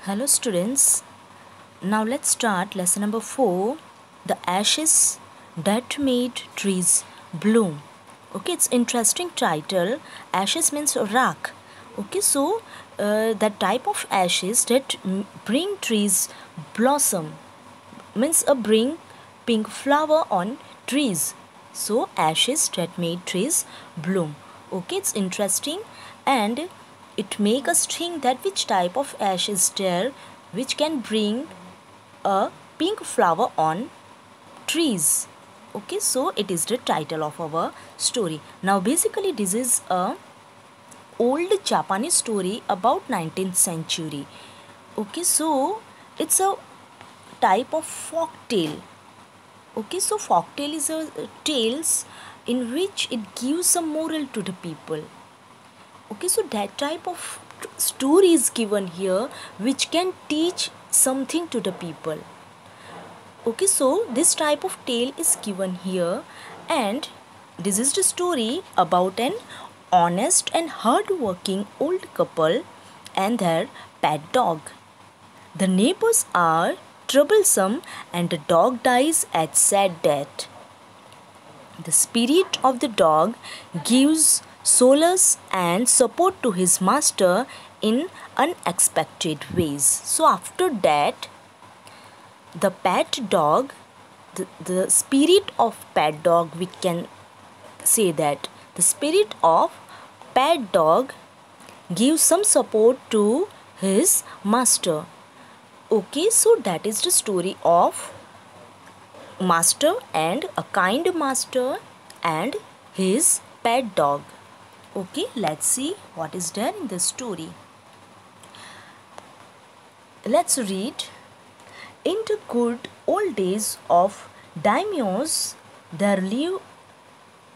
Hello students, now let's start lesson number 4, the ashes that made trees bloom. Okay, it's interesting title. Ashes means rock. Okay, so that type of ashes that bring trees blossom means bring pink flower on trees. So ashes that made trees bloom. Okay, it's interesting and it make us think that which type of ash is there which can bring a pink flower on trees. Okay, so it is the title of our story. Now basically this is a old Japanese story about 19th century. Okay, so it's a type of folk tale. Okay, so folk tale is a tales in which it gives a moral to the people. Okay, so that type of story is given here which can teach something to the people. Okay, so this type of tale is given here, and this is the story about an honest and hard-working old couple and their pet dog. The neighbors are troublesome and the dog dies at sad death. The spirit of the dog gives solace and support to his master in unexpected ways. So after that, the pet dog, the spirit of pet dog, we can say that the spirit of pet dog gives some support to his master. Okay, so that is the story of master and a kind master and his pet dog. Okay, let's see what is there in the story. Let's read. In the good old days of daimyos, there lived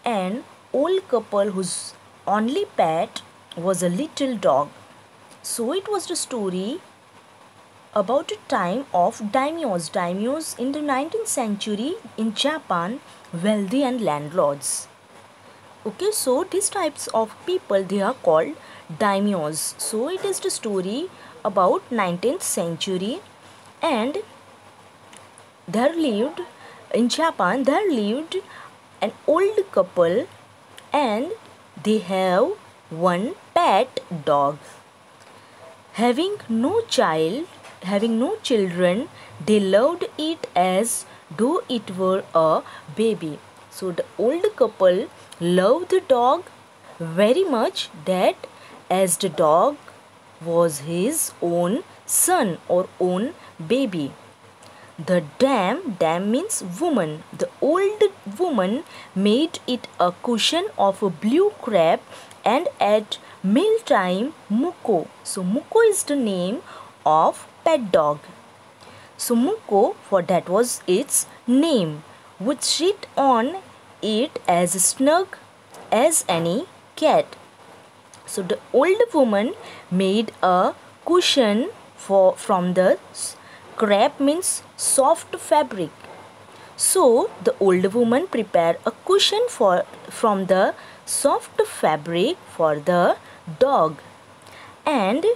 an old couple whose only pet was a little dog. So it was the story about the time of daimyos. Daimyos in the 19th century in Japan, wealthy and landlords. Okay, so these types of people, they are called daimyos. So it is the story about 19th century, and there lived in Japan, there lived an old couple and they have one pet dog. Having no children, they loved it as though it were a baby. So the old couple loved the dog very much, that as the dog was his own son or own baby. The dam means woman. The old woman made it a cushion of a blue crab, and at mealtime Muko. So Muko is the name of pet dog. So Muko, for that was its name, would sit on it as snug as any cat. So the old woman made a cushion from the crab means soft fabric. So the old woman prepared a cushion from the soft fabric for the dog, and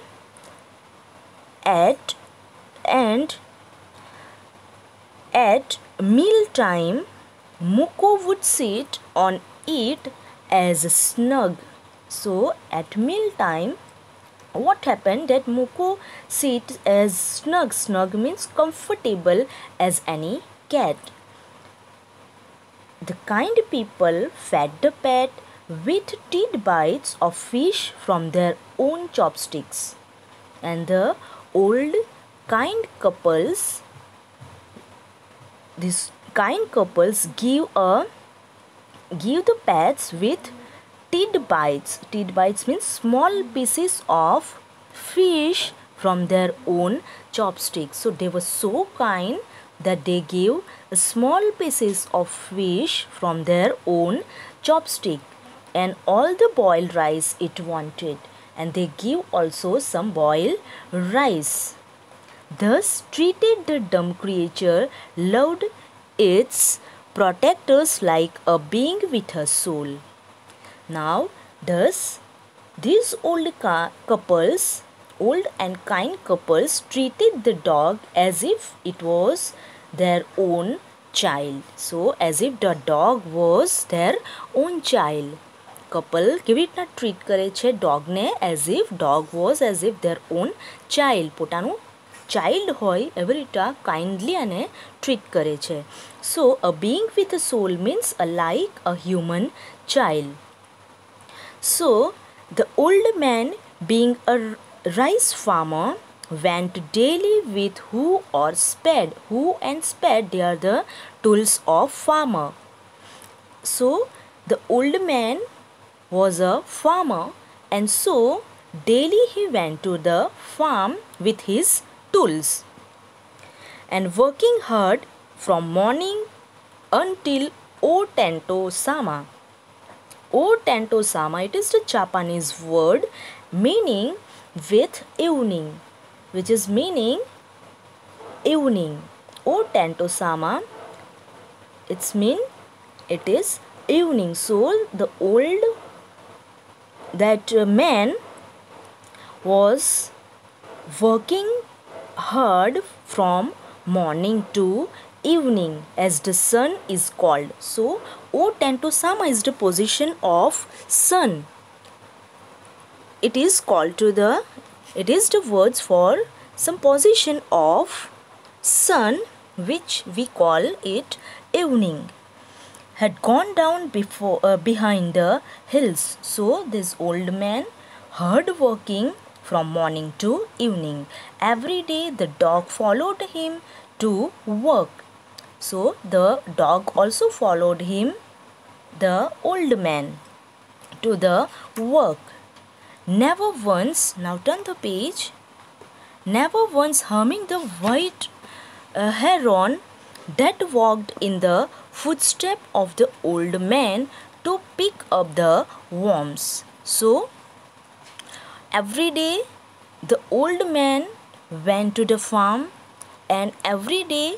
at meal time Muko would sit on it as snug. So at meal time, what happened that Muko sits as snug. Snug means comfortable as any cat. The kind people fed the pet with tidbits of fish from their own chopsticks, and the old kind couples, these kind couples give the pets with tidbits. Tidbits means small pieces of fish from their own chopsticks. So they were so kind that they gave small pieces of fish from their own chopstick and all the boiled rice it wanted, and they give also some boiled rice. Thus treated the dumb creature, loved its protectors like a being with a soul. Now, thus, these old couples old and kind couples treated the dog as if it was their own child. So as if the dog was their own child. Couple કેવી રીતના treat કરે છે ડોગને as if dog was as if their own child પોતાનું child હોય એવી રીતના kindly અને ટ્રીટ કરે છે so a being with a soul means a like a human child so the old man being a rice farmer went daily with hoe or spade. Hoe and spade, they are the tools of farmer. So the old man was a farmer and so daily he went to the farm with his tools and working hard from morning until Otento Sama. Otento Sama, it is the Japanese word meaning with evening, which is meaning evening. Otento Sama, it's mean it is evening. So the old that man was working hard from morning to evening as the sun is called. So Otento Sama is the position of sun. It is called to the, it is the words for some position of sun which we call it evening. Had gone down before behind the hills. So this old man hard working from morning to evening. Every day the dog followed him to work. So the dog also followed him, the old man, to the work. Never once, now turn the page, never once harming the white heron that walked in the footstep of the old man to pick up the worms. So every day the old man went to the farm and every day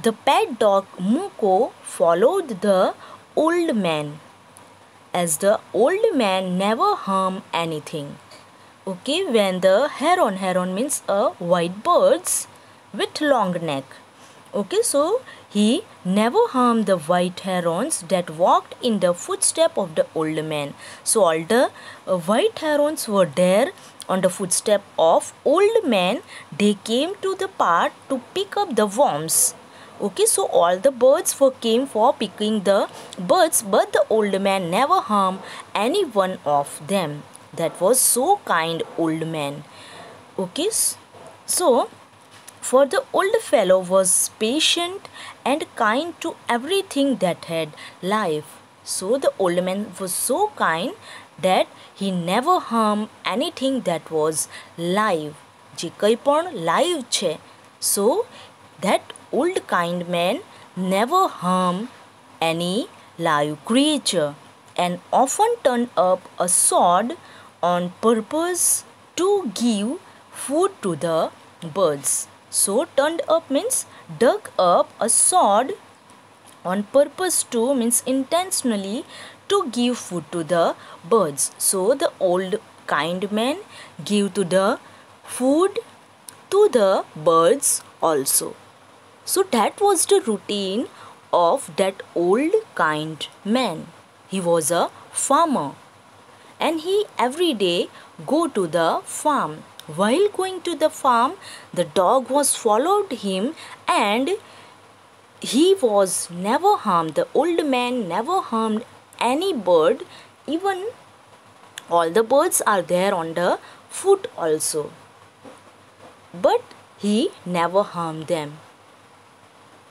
the pet dog Muko followed the old man as the old man never harmed anything. Okay, when the heron means a white birds with long neck. Okay, so he never harmed the white herons that walked in the footstep of the old man. So all the white herons were there on the footstep of old man. They came to the part to pick up the worms. Okay, so all the birds came for picking the birds, but the old man never harmed any one of them. That was so kind old man. Okay, so for the old fellow was patient and kind to everything that had life. So the old man was so kind that he never harmed anything that was live. જે કંઈ પણ live છે. So that old kind man never harmed any live creature and often turned up a sword on purpose to give food to the birds. So turned up means dug up a sword on purpose to means intentionally to give food to the birds. So the old kind man give to the food to the birds also. So that was the routine of that old kind man. He was a farmer and he every day go to the farm. While going to the farm, the dog was followed him and he was never harmed. The old man never harmed any bird. Even all the birds are there on the foot also. But he never harmed them.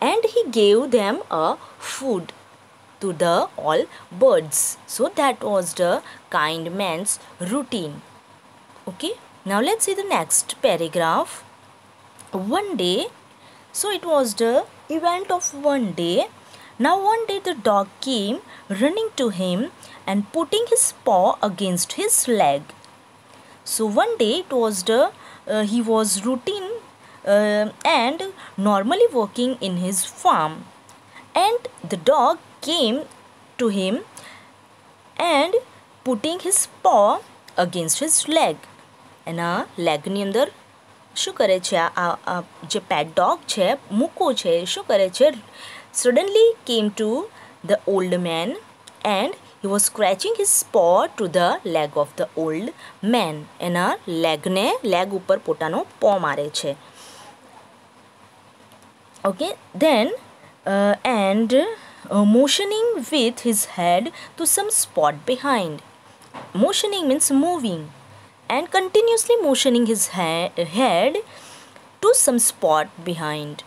And he gave them a food to the all birds. So that was the kind man's routine. Okay. Now let's see the next paragraph. One day, so it was the event of one day. Now one day the dog came running to him and putting his paw against his leg. So one day it was the he was routine and normally working in his farm, and the dog came to him and putting his paw against his leg. એના લેગની અંદર શું કરે છે આ જે પેટ dog છે મૂકો છે શું કરે છે suddenly came to the old man and he was scratching his paw to the leg of the old man. એના લેગ ઉપર પોતાનો પો મારે છે. Okay, then and motioning with his head to some spot behind. Motioning means moving and continuously motioning his head to some spot behind.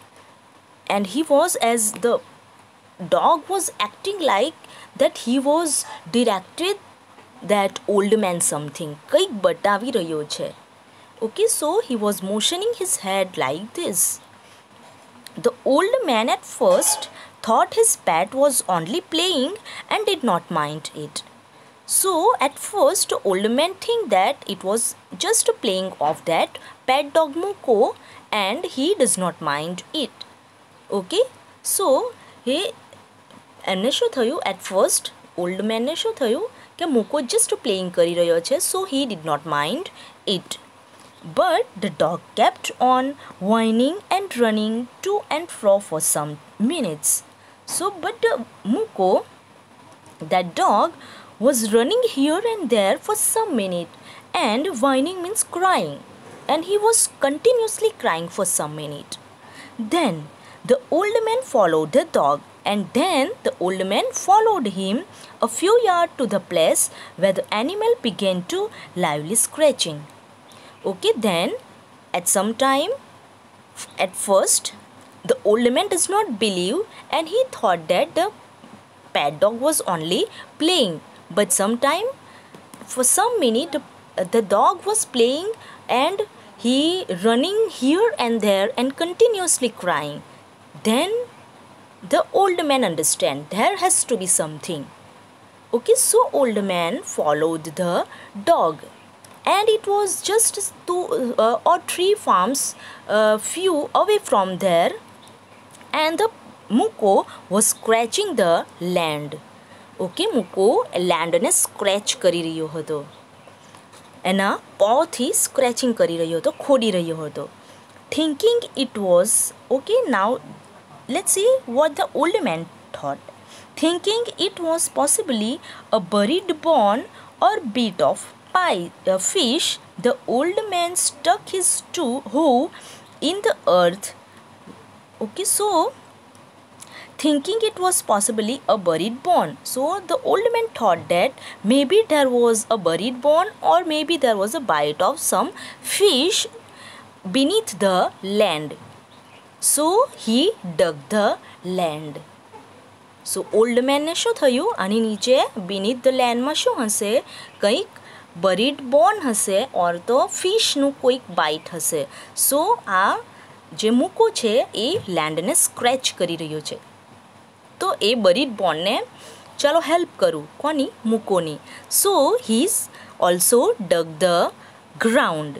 And he was, as the dog was acting like that he was directed that old man something. કંઈક બતાવી રહ્યો છે. Okay, so he was motioning his head like this. The old man at first thought his pet was only playing and did not mind it. So at first the old man think that it was just playing of that pet dog Muko and he does not mind it. Okay, so એને શું થયું at first old man ને શું થયું કે Muko just playing કરી રહ્યો છે, so he did not mind it. But the dog kept on whining and running to and fro for some minutes. So but Muko, that dog, was running here and there for some minutes, and whining means crying, and he was continuously crying for some minutes. Then the old man followed the dog, and then the old man followed him a few yards to the place where the animal began to lively scratching. Okay, then at some time, at first the old man does not believe and he thought that the pet dog was only playing, but sometime for some minute the dog was playing and he running here and there and continuously crying. Then the old man understand there has to be something. Okay, so old man followed the dog, and it was just 2 or 3 farms few away from there, and the Muko was scratching the land. Okay, Muko land ને scratch કરી રહ્યો હતો, એના પાવથી સ્ક્રેચિંગ કરી રહ્યો હતો, ખોડી રહ્યો હતો. Thinking it was, okay, now let's see what the old man thought. Thinking it was possibly a buried bone or bit of fish, the old man stuck his hoe in the earth. Okay, so thinking it was possibly a buried bone, so the old man thought that maybe there was a buried bone or maybe there was a bite of some fish beneath the land. So he dug the land. So old man ને શું થયું, આની નીચે beneath the land માં શું હશે, કંઈક buried bone હશે or તો ફિશનું કોઈક બાઇટ હશે. સો આ જે મૂકો છે એ લેન્ડને સ્ક્રેચ કરી રહ્યો છે, તો એ buried bone ને ચાલો હેલ્પ કરું, કોની, મૂકોની. સો he's also dug the ground.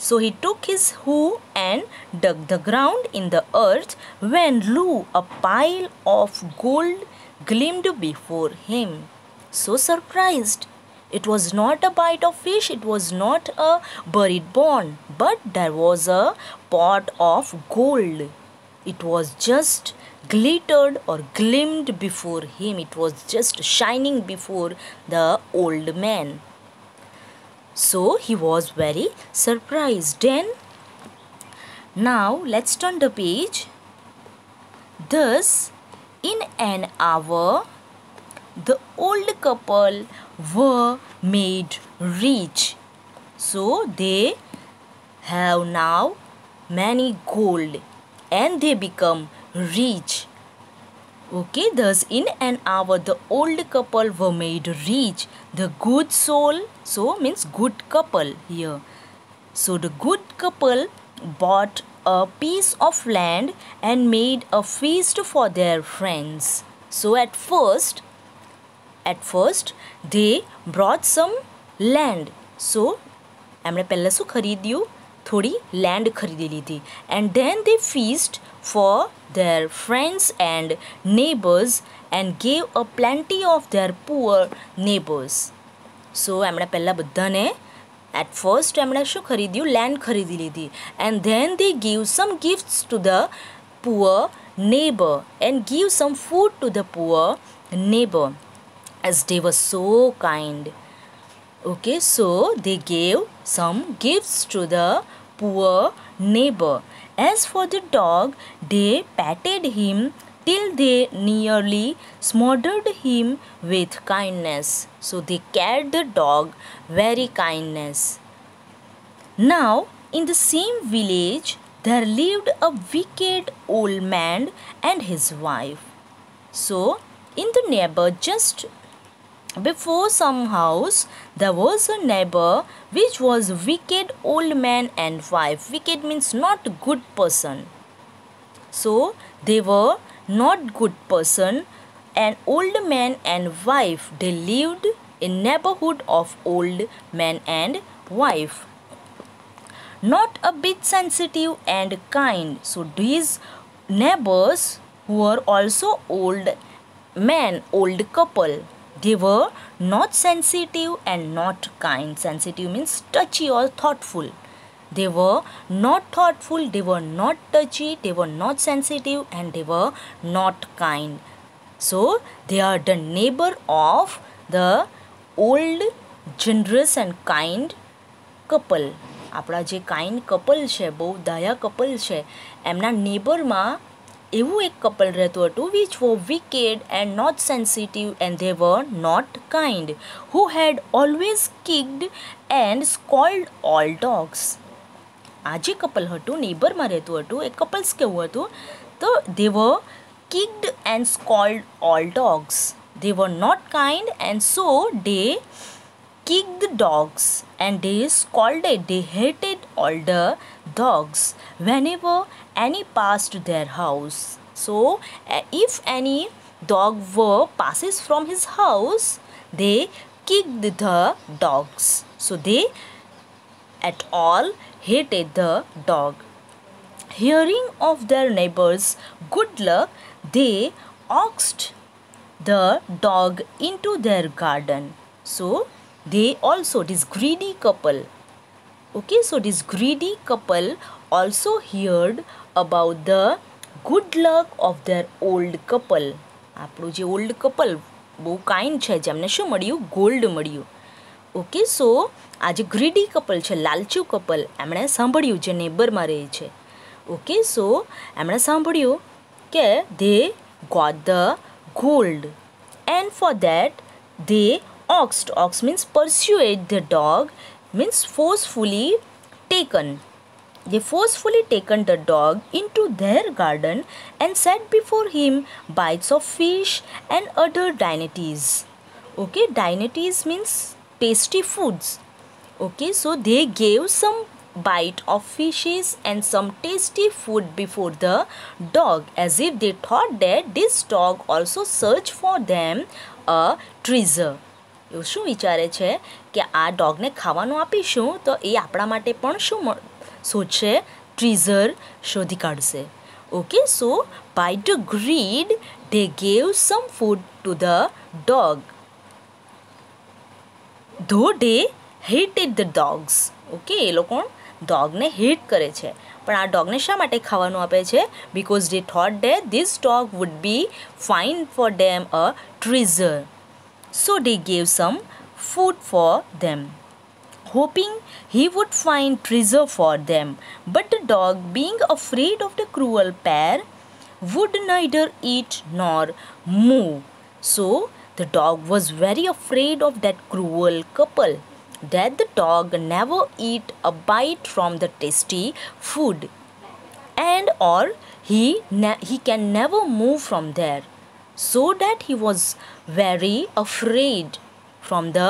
So he took his hoe and dug the ground in the earth, when lo, a pile of gold gleamed before him. So surprised. It was not a bite of fish, it was not a buried bone, but there was a pot of gold. It was just glittered or gleamed before him. It was just shining before the old man. So he was very surprised. Then now let's turn the page. Thus in an hour the old couple were made rich. So they have now many gold and they become rich. Okay, thus in an hour the old couple were made rich. The good soul, so means good couple here. So the good couple bought a piece of land and made a feast for their friends. So at first they brought some land. So એમણે પહેલાં શું ખરીદ્યું, થોડી land ખરીદી લીધી, and then they feast for their friends and neighbors and gave a plenty of their poor neighbors. So એમણે પહેલાં બધાને At first એમણે શું ખરીદ્યું? લેન્ડ ખરીદી લીધી. And then they give some gifts to the poor neighbor and give some food to the poor neighbor as they were so kind. Okay, so they gave some gifts to the poor neighbor. As for the dog, they patted him till they nearly smothered him with kindness. So they cared the dog very kindness. Now, in the same village, there lived a wicked old man and his wife. So, in the neighbor just before some house, there was a neighbor which was wicked old man and wife. Wicked means not good person. So, they were not good person, and old man and wife, they lived in neighborhood of old man and wife. Not a bit sensitive and kind. So these neighbors who were also old man, old couple, they were not sensitive and not kind. Sensitive means touchy or thoughtful. They were not thoughtful, they were not touchy, they were not sensitive, and they were not kind. So they are the neighbor of the old, generous and kind couple. આપણા જે kind couple છે, બહુ દયા couple છે, એમના નેબરમાં એવું એક couple રહેતું હતું which were wicked and not sensitive and they were not kind, who had always kicked and scolded all dogs. આ જે કપલ હતું નેબરમાં રહેતું હતું એ કપલ્સ કેવું હતું? તો they were kicked and scolded all dogs. They were not kind and so they kicked the dogs and they scolded, they hated all the dogs whenever any passed their house. So if any dog passes from his house, they kicked the dogs. So they at all hated the dog. Hearing of their neighbors' good luck, they asked the dog into their garden. So they also, this greedy couple, okay, so this greedy couple also heard about the good luck of their old couple. આપણું જે old couple બહુ kind છે, જેમને શું મળ્યું? Gold મળ્યું. Okay, સો આ જે ગ્રીડી કપલ છે, લાલચુ કપલ, એમણે સાંભળ્યું જે નેબરમાં રહે છે. ઓકે, સો એમણે સાંભળ્યું કે they got the gold and for that they oxed. Ox means persuade the dog, means forcefully taken. They forcefully taken the dog into their garden and set before him bites of fish and other dainties. Okay, dainties means tasty foods. Okay, so they gave some bite of fishes and some tasty food before the dog as if they thought that this dog also searched for them a treasure. એવું શું વિચારે છે કે આ ડોગને ખાવાનું આપીશું તો એ આપણા માટે પણ શું શોધશે? ટ્રીઝર શોધી કાઢશે. Okay, so by the grid they gave some food to the dog, though they hated the dogs. Okay, એ લોકો ડોગને હેટ કરે છે, પણ આ ડોગને શા માટે ખાવાનું આપે છે? because they thought that this dog would be find for them a treasure. So they gave some food for them, hoping he would find treasure for them. But the dog, being afraid of the cruel pair, would neither eat nor move. So the dog was very afraid of that cruel couple, that the dog never eat a bite from the tasty food, and or he can never move from there. So that he was very afraid from the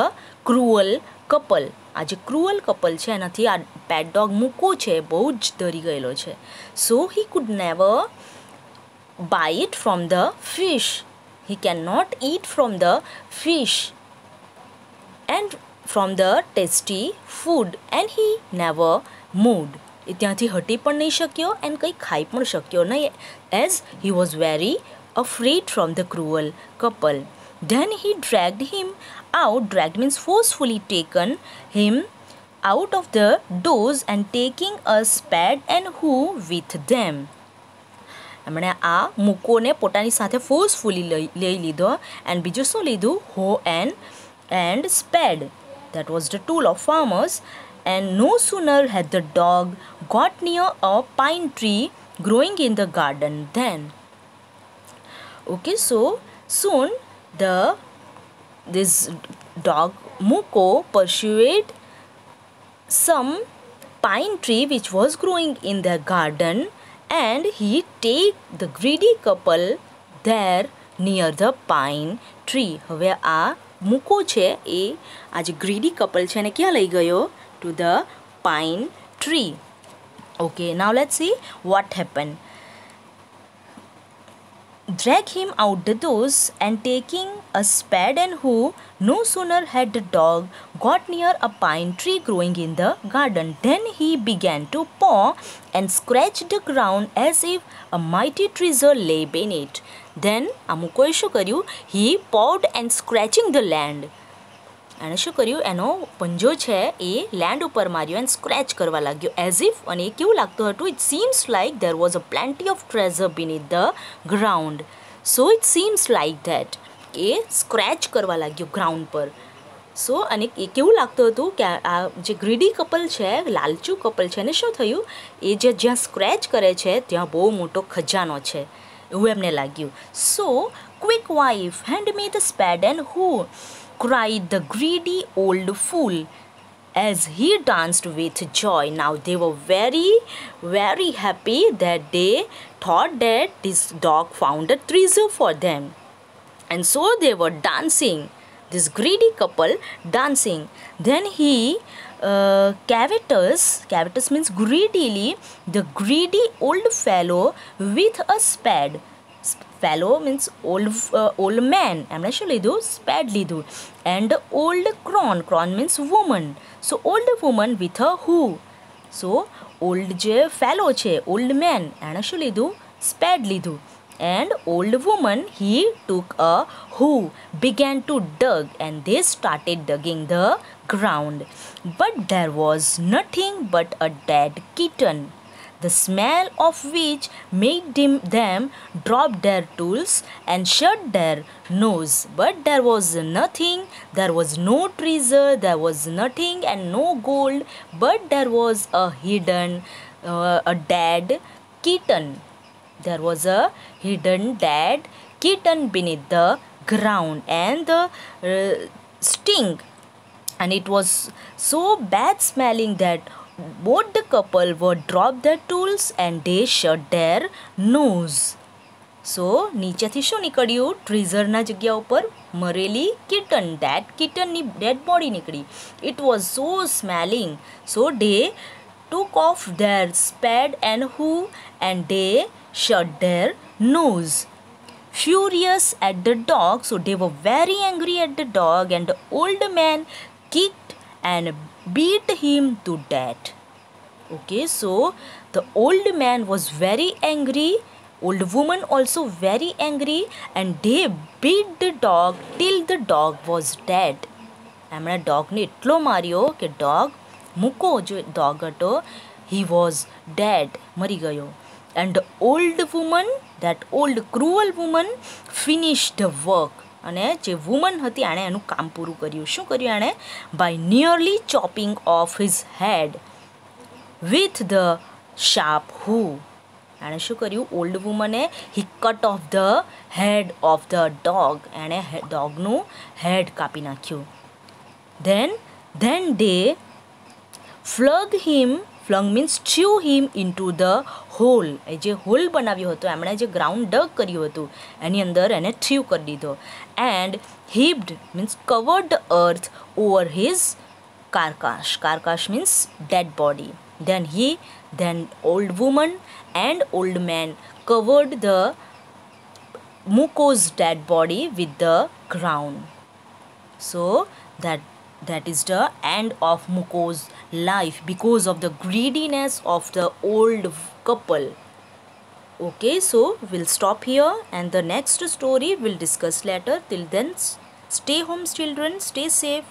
cruel couple. આ જે cruel couple છે એનાથી આ પેટ dog મૂકો છે, બહુ જ ડરી ગયેલો છે. So he could never bite from the fish. He cannot eat from the fish and from the tasty food, and he never moved. એ ત્યાંથી હટી પણ નહીં શક્યો and કંઈ ખાઈ પણ શક્યો નહીં, as he was very afraid from the cruel couple. Then he dragged him out. Dragged means forcefully taken him out of the doors and taking a spade and hoe with them. એમણે આ મૂકોને પોતાની સાથે forcefully લઈ લીધો and બીજું શું લીધું હો and સ્પેડ that was the tool of farmers. And no sooner had the dog got near a pine tree growing in the garden than, okay, so soon this dog Muko pursued some pine tree which was growing in the garden, and he take the greedy couple there near the pine tree. હવે આ મૂકો છે એ આ જે greedy couple છે એને ક્યાં લઈ ગયો? To the pine tree. Okay, now let's see what happened. Drag him out the doors and taking a spade and hoe, no sooner had the dog got near a pine tree growing in the garden than he began to paw and scratch the ground as if a mighty treasure lay beneath. Then અમુકોએ શું કર્યું? He pawed and scratching the land. એણે શું કર્યું? એનો પંજો છે એ land ઉપર માર્યો and scratch કરવા લાગ્યો એઝ ઇફ, અને એ કેવું લાગતું હતું? It seems like there was a plenty of treasure beneath the ground. So it seems like that એ સ્ક્રેચ કરવા લાગ્યો ગ્રાઉન્ડ પર. સો અને એ કેવું લાગતું હતું કે આ જે ગ્રીડી કપલ છે, લાલચુ કપલ છે, એને શું થયું? એ જે જ્યાં સ્ક્રેચ કરે છે ત્યાં બહુ મોટો ખજાનો છે એવું એમને લાગ્યું. So quick wife hand me the spade and hoe, cried the greedy old fool as he danced with joy. Now they were very, very happy that they thought that this dog found a treasure for them. And so they were dancing, this greedy couple dancing. Then he covetous means greedily, the greedy old fellow with a spade. Fellow means old man. એમણે શું લીધું? સ્પેડ લીધું. And old crone means woman. So old woman with a hoe. So old જે fellow છે, old man, એણે શું લીધું? સ્પેડ લીધું. And old woman, he took a hoe, began to dig, and they started digging the ground. But there was nothing but a dead kitten, the smell of which made them drop their tools and shut their nose. But there was nothing, there was no treasure, there was nothing and no gold, but there was a hidden, a dead kitten. There was a hidden dead kitten beneath the ground, and the stink, and it was so bad smelling that both the couple would drop their tools and they shut their nose. So નીચેથી શું નીકળ્યું? ટ્રીઝરના જગ્યા ઉપર Amreli kitten, that કિટનની dead body નીકળી. It was so smelling, so they took off their spade and hoe and they shut their nose. Furious at the dog, so they were very angry at the dog, and the old man kicked and beat him to death. Okay, so the old man was very angry, old woman also very angry, and they beat the dog till the dog was dead. એમણે ડોગને એટલો માર્યો કે dog મૂકો જો dog હતો, he was dead, મરી ગયો. And the old woman, that old cruel woman, finished the work. અને જે વુમન હતી એણે એનું કામ પૂરું કર્યું. શું કર્યું એણે? by nearly chopping off his head with the sharp hoe. એણે શું કર્યું? ઓલ્ડ વુમને he cut off the head of the dog. એણે ડોગનું હેડ કાપી નાખ્યું. then they flung means threw him into the hole. એ જે હોલ બનાવ્યો હતો એમણે, જે ગ્રાઉન્ડ ડગ કર્યું હતું એની અંદર એને થ્યુ કરી દીધો. and heaped means covered the earth over his carcass means dead body. Then old woman and old man covered the Muko's dead body with the ground. So that is the end of Muko's life because of the greediness of the old couple. Okay, so we'll stop here, and the next story we'll discuss later. Till then, stay home children, stay safe.